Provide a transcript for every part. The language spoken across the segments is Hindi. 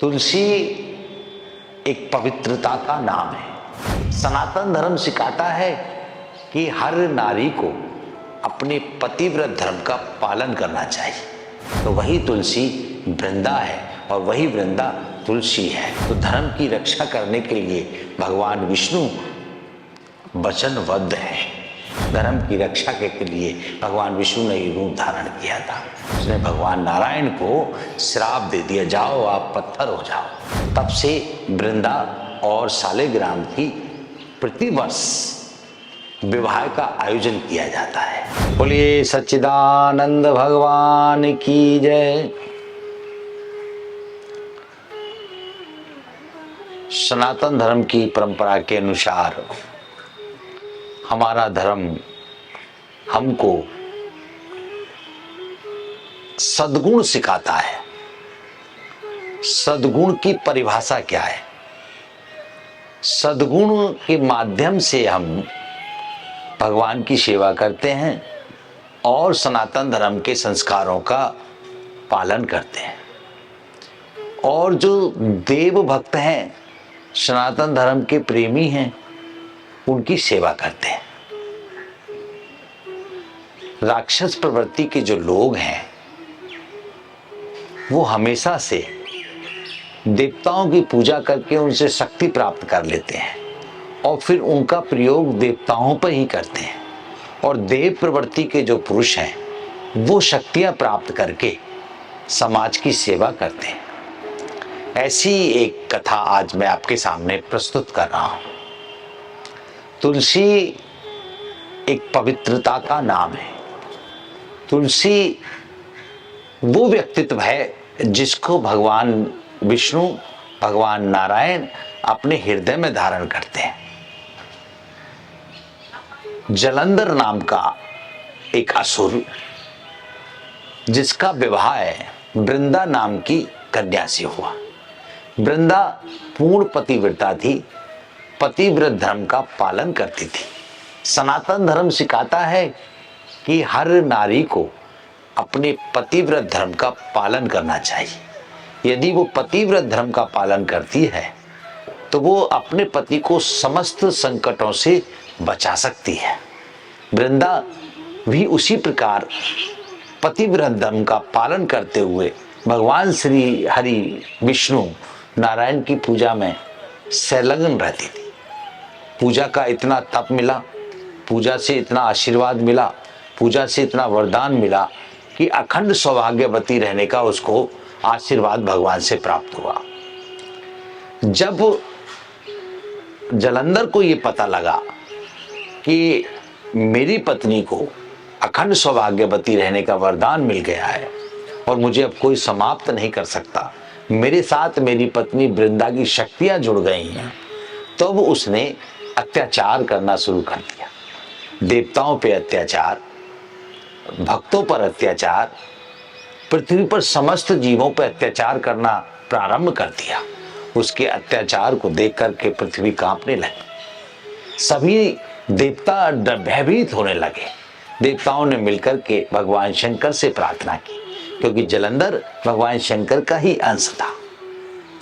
तुलसी एक पवित्रता का नाम है। सनातन धर्म सिखाता है कि हर नारी को अपने पतिव्रत धर्म का पालन करना चाहिए। तो वही तुलसी वृंदा है और वही वृंदा तुलसी है। तो धर्म की रक्षा करने के लिए भगवान विष्णु वचनबद्ध है। धर्म की रक्षा के लिए भगवान विष्णु ने रूप धारण किया था। उसने भगवान नारायण को श्राप दे दिया, जाओ आप पत्थर हो जाओ। तब से वृंदा और शालिग्राम की प्रतिवर्ष विवाह का आयोजन किया जाता है। बोलिए सच्चिदानंद भगवान की जय। सनातन धर्म की परंपरा के अनुसार हमारा धर्म हमको सद्गुण सिखाता है। सद्गुण की परिभाषा क्या है? सद्गुण के माध्यम से हम भगवान की सेवा करते हैं और सनातन धर्म के संस्कारों का पालन करते हैं। और जो देव भक्त हैं, सनातन धर्म के प्रेमी हैं, उनकी सेवा करते हैं। राक्षस प्रवृत्ति के जो लोग हैं वो हमेशा से देवताओं की पूजा करके उनसे शक्ति प्राप्त कर लेते हैं और फिर उनका प्रयोग देवताओं पर ही करते हैं। और देव प्रवृत्ति के जो पुरुष हैं वो शक्तियां प्राप्त करके समाज की सेवा करते हैं। ऐसी एक कथा आज मैं आपके सामने प्रस्तुत कर रहा हूं। तुलसी एक पवित्रता का नाम है। तुलसी वो व्यक्तित्व है जिसको भगवान विष्णु, भगवान नारायण अपने हृदय में धारण करते हैं। जलंधर नाम का एक असुर, जिसका विवाह वृंदा नाम की कन्या से हुआ। वृंदा पूर्ण पतिव्रता थी, पतिव्रत धर्म का पालन करती थी। सनातन धर्म सिखाता है कि हर नारी को अपने पतिव्रत धर्म का पालन करना चाहिए। यदि वो पतिव्रत धर्म का पालन करती है तो वो अपने पति को समस्त संकटों से बचा सकती है। वृंदा भी उसी प्रकार पतिव्रत धर्म का पालन करते हुए भगवान श्री हरि विष्णु नारायण की पूजा में संलग्न रहती थी। पूजा का इतना तप मिला, पूजा से इतना आशीर्वाद मिला, पूजा से इतना वरदान मिला कि अखंड सौभाग्यवती रहने का उसको आशीर्वाद भगवान से प्राप्त हुआ। जब जलंधर को ये पता लगा कि मेरी पत्नी को अखंड सौभाग्यवती रहने का वरदान मिल गया है और मुझे अब कोई समाप्त नहीं कर सकता, मेरे साथ मेरी पत्नी वृंदा की शक्तियां जुड़ गई हैं, तो अब उसने अत्याचार करना शुरू कर दिया। देवताओं पे अत्याचार, भक्तों पर अत्याचार, पृथ्वी पर समस्त जीवों पर अत्याचार करना प्रारंभ कर दिया। उसके अत्याचार को देख करके पृथ्वी कांपने लगी। सभी देवता भयभीत होने लगे। देवताओं ने मिलकर के भगवान शंकर से प्रार्थना की, क्योंकि जलंधर भगवान शंकर का ही अंश था।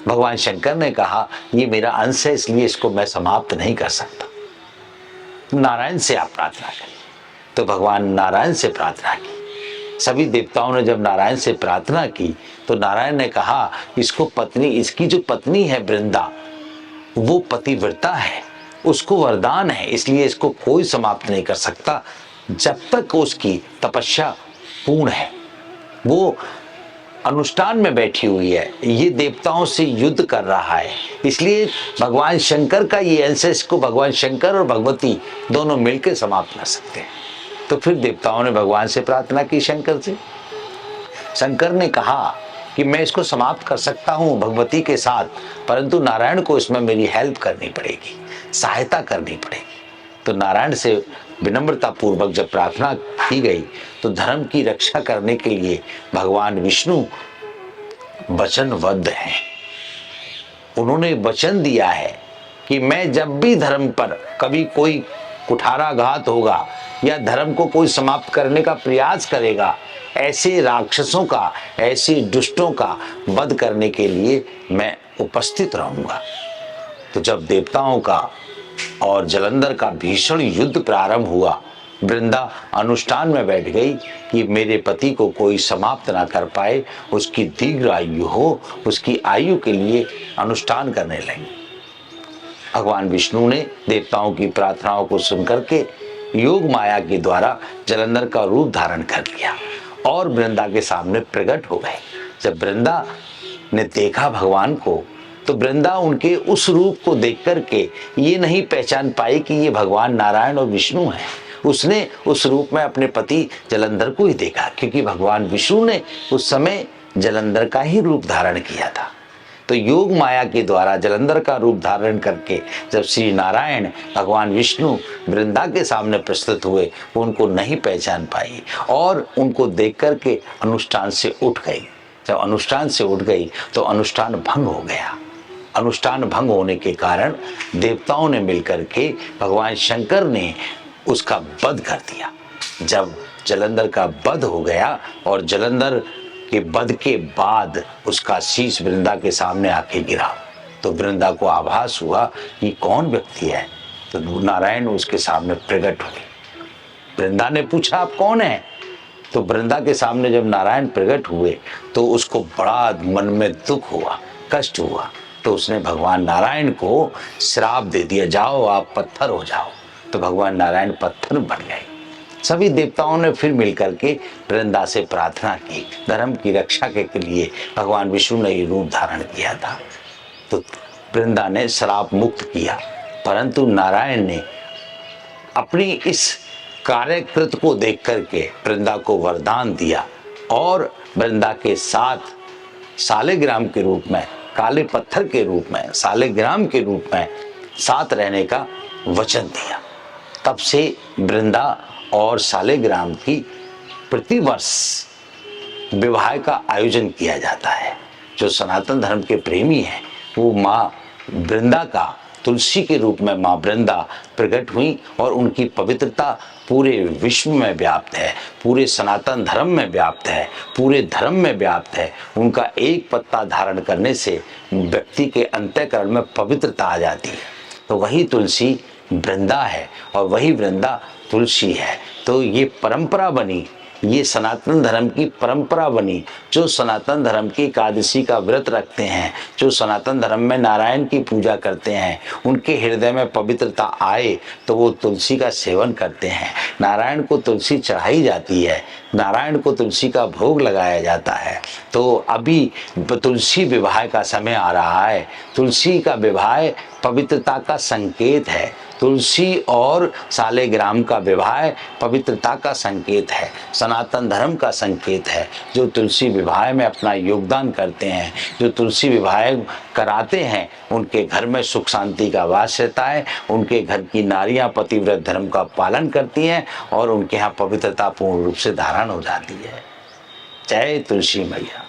भगवान शंकर ने कहा ये मेरा अंश है, इसलिए इसको मैं समाप्त नहीं कर सकता, नारायण से आप प्रार्थना करें। तो भगवान नारायण से प्रार्थना की। सभी देवताओं ने जब नारायण से प्रार्थना की तो नारायण ने कहा इसको पत्नी, इसकी जो पत्नी है वृंदा, वो पतिव्रता है, उसको वरदान है, इसलिए इसको कोई समाप्त नहीं कर सकता जब तक उसकी तपस्या पूर्ण है। वो अनुष्ठान में बैठी हुई है, ये देवताओं से युद्ध कर रहा है, इसलिए भगवान शंकर का ये अंश, इसको भगवान शंकर और भगवती दोनों मिलकर समाप्त कर सकते हैं। तो फिर देवताओं ने भगवान से प्रार्थना की, शंकर से। शंकर ने कहा कि मैं इसको समाप्त कर सकता हूँ भगवती के साथ, परंतु नारायण को इसमें मेरी हेल्प करनी पड़ेगी, सहायता करनी पड़ेगी। तो नारायण से विनम्रता पूर्वक जब प्रार्थना की गई तो धर्म की रक्षा करने के लिए भगवान विष्णु वचनबद्ध हैं। उन्होंने वचन दिया है कि मैं जब भी धर्म पर कभी कोई कुठाराघात होगा या धर्म को कोई समाप्त करने का प्रयास करेगा, ऐसे राक्षसों का, ऐसे दुष्टों का वध करने के लिए मैं उपस्थित रहूंगा। तो जब देवताओं का और जलंधर का भीषण युद्ध प्रारंभ हुआ, वृंदा अनुष्ठान में बैठ गई कि मेरे पति को कोई समाप्त ना कर पाए, उसकी दीर्घ आयु हो, उसकी आयु के लिए अनुष्ठान करने लगी। भगवान विष्णु ने देवताओं की प्रार्थनाओं को सुनकर के योग माया के द्वारा जलंधर का रूप धारण कर लिया और वृंदा के सामने प्रकट हो गए। जब वृंदा ने देखा भगवान को, तो वृंदा उनके उस रूप को देख करके ये नहीं पहचान पाई कि ये भगवान नारायण और विष्णु हैं। उसने उस रूप में अपने पति जलंधर को ही देखा, क्योंकि भगवान विष्णु ने उस समय जलंधर का ही रूप धारण किया था। तो योग माया के द्वारा जलंधर का रूप धारण करके जब श्री नारायण भगवान विष्णु वृंदा के सामने प्रस्तुत हुए, वो उनको नहीं पहचान पाई और उनको देख करके अनुष्ठान से उठ गई। जब अनुष्ठान से उठ गई तो अनुष्ठान भंग हो गया। अनुष्ठान भंग होने के कारण देवताओं ने मिलकर के भगवान शंकर ने उसका वध कर दिया। जब जलंधर का वध हो गया और जलंधर के वध के बाद उसका शीश वृंदा के सामने आके गिरा, तो वृंदा को आभास हुआ कि कौन व्यक्ति है। तो नारायण उसके सामने प्रकट हुए। वृंदा ने पूछा, आप कौन है? तो वृंदा के सामने जब नारायण प्रकट हुए तो उसको बड़ा मन में दुख हुआ, कष्ट हुआ। तो उसने भगवान नारायण को श्राप दे दिया, जाओ आप पत्थर हो जाओ। तो भगवान नारायण पत्थर बन गए। सभी देवताओं ने फिर मिलकर के वृंदा से प्रार्थना की, धर्म की रक्षा के लिए भगवान विष्णु ने ये रूप धारण किया था। तो वृंदा ने श्राप मुक्त किया, परंतु नारायण ने अपनी इस कार्यकृत को देख करके वृंदा को वरदान दिया और वृंदा के साथ सालिग्राम के रूप में, काले पत्थर के रूप में, सालिग्राम के रूप में साथ रहने का वचन दिया। तब से वृंदा और सालिग्राम की प्रतिवर्ष विवाह का आयोजन किया जाता है। जो सनातन धर्म के प्रेमी हैं वो माँ वृंदा का तुलसी के रूप में माँ वृंदा प्रकट हुई और उनकी पवित्रता पूरे विश्व में व्याप्त है, पूरे सनातन धर्म में व्याप्त है, पूरे धर्म में व्याप्त है। उनका एक पत्ता धारण करने से व्यक्ति के अंतःकरण में पवित्रता आ जाती है। तो वही तुलसी वृंदा है और वही वृंदा तुलसी है। तो ये परंपरा बनी, ये सनातन धर्म की परंपरा बनी। जो सनातन धर्म की एकादशी का व्रत रखते हैं, जो सनातन धर्म में नारायण की पूजा करते हैं, उनके हृदय में पवित्रता आए तो वो तुलसी का सेवन करते हैं। नारायण को तुलसी चढ़ाई जाती है, नारायण को तुलसी का भोग लगाया जाता है। तो अभी तुलसी विवाह का समय आ रहा है। तुलसी का विवाह पवित्रता का संकेत है। तुलसी और सालिग्राम का विवाह पवित्रता का संकेत है, सनातन धर्म का संकेत है। जो तुलसी विवाह में अपना योगदान करते हैं, जो तुलसी विवाह कराते हैं, उनके घर में सुख शांति का वास रहता है। उनके घर की नारियां पतिव्रत धर्म का पालन करती हैं और उनके यहाँ पवित्रता पूर्ण रूप से धारण हो जाती है। जय तुलसी मैया।